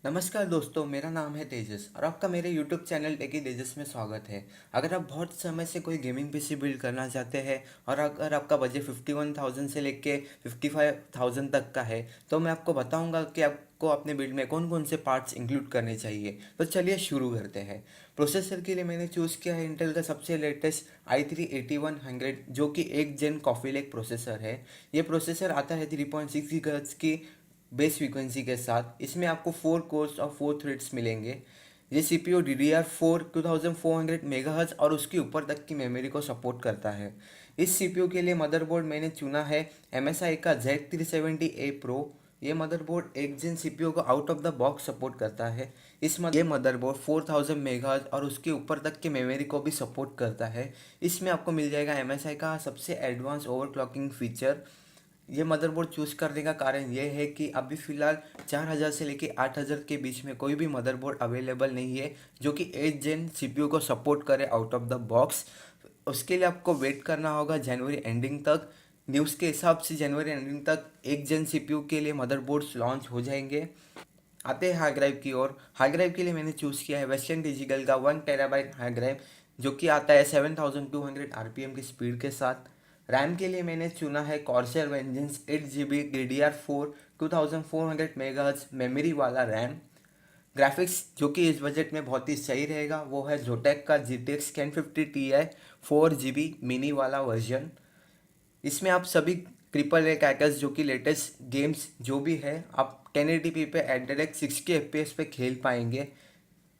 नमस्कार दोस्तों, मेरा नाम है तेजस और आपका मेरे YouTube चैनल टेकी तेजस में स्वागत है। अगर आप बहुत समय से कोई गेमिंग पीसी बिल्ड करना चाहते हैं और अगर आपका बजट 51,000 से लेके 55,000 तक का है, तो मैं आपको बताऊंगा कि आपको अपने बिल्ड में कौन कौन से पार्ट्स इंक्लूड करने चाहिए। तो चलिए शुरू करते हैं। प्रोसेसर के लिए मैंने चूज़ किया है इंटेल का सबसे लेटेस्ट i3-8100, जो कि एक जेन कॉफी लेक प्रोसेसर है। ये प्रोसेसर आता है 3.6 GHz की बेस फ्रीक्वेंसी के साथ। इसमें आपको 4 कोर्स और 4 थ्रेड्स मिलेंगे। ये CPU DDR4 2400 मेगाहर्ट्ज़ और उसके ऊपर तक की मेमोरी को सपोर्ट करता है। इस CPU के लिए मदरबोर्ड मैंने चुना है MSI का Z370A Pro। ये मदरबोर्ड एक जेन CPU को out of the box support करता है। ये मदरबोर्ड 4000 मेगाहर्ट्ज़ और उसके ऊपर तक के मेमोरी को भी सपोर्ट करता है। इसमें आपको मिल जाएगा MSI का सबसे एडवांस ओवरक्लॉकिंग फीचर। ये मदरबोर्ड चूज़ करने का कारण ये है कि अभी फ़िलहाल 4000 से लेके 8000 के बीच में कोई भी मदरबोर्ड अवेलेबल नहीं है जो कि 8 जेन सीपीयू को सपोर्ट करे आउट ऑफ द बॉक्स। उसके लिए आपको वेट करना होगा जनवरी एंडिंग तक। न्यूज़ के हिसाब से जनवरी एंडिंग तक 1 जेन सीपीयू के लिए मदरबोर्ड्स लॉन्च हो जाएंगे। आते हैं हार्ड ड्राइव की ओर। हार्ड ड्राइव के लिए मैंने चूज़ किया है वेस्टर्न डिजिटल का 1 TB हार्ड ड्राइव, जो कि आता है 7200 RPM की स्पीड के साथ। रैम के लिए मैंने चुना है Corsair vengeance 8 GB DDR4 2400 megahertz memory वाला रैम। ग्राफिक्स जो कि इस बजट में बहुत ही सही रहेगा वो है जोटेक का GTX 1050 Ti 4 GB मिनी वाला वर्जन। इसमें आप सभी ट्रिपल ए कैकर्स जो कि लेटेस्ट गेम्स जो भी है आप 1080p पे एट डायरेक्ट 60 FPS पे खेल पाएंगे।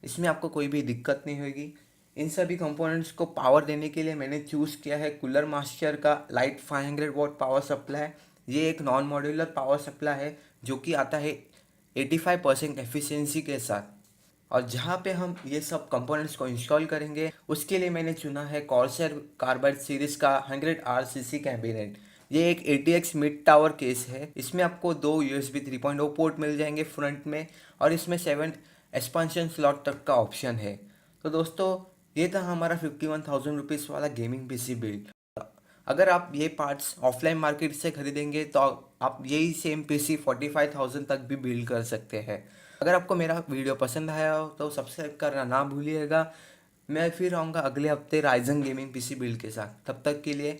इसमें आपको कोई भी दिक्कत नहीं होगी। इन सभी कंपोनेंट्स को पावर देने के लिए मैंने चूज़ किया है कूलर मास्टर का लाइट 500 W पावर सप्लाई। ये एक नॉन मॉड्यूलर पावर सप्लाई है जो कि आता है 85% एफिशिएंसी के साथ। और जहाँ पे हम ये सब कंपोनेंट्स को इंस्टॉल करेंगे उसके लिए मैंने चुना है कॉर्सर कार्बाइड सीरीज़ का 100 RCC कैबिनेट। ये एक ATX मिड टावर केस है। इसमें आपको दो USB 3.0 पोर्ट मिल जाएंगे फ्रंट में और इसमें 7 एक्सपांशन स्लॉट तक का ऑप्शन है। तो दोस्तों, ये था हमारा 51,000 रुपीज़ वाला गेमिंग पीसी बिल्ड। अगर आप ये पार्ट्स ऑफलाइन मार्केट से खरीदेंगे तो आप यही सेम पीसी 45,000 तक भी बिल्ड कर सकते हैं। अगर आपको मेरा वीडियो पसंद आया हो तो सब्सक्राइब करना ना भूलिएगा। मैं फिर आऊँगा अगले हफ्ते राइजन गेमिंग पीसी बिल्ड के साथ। तब तक के लिए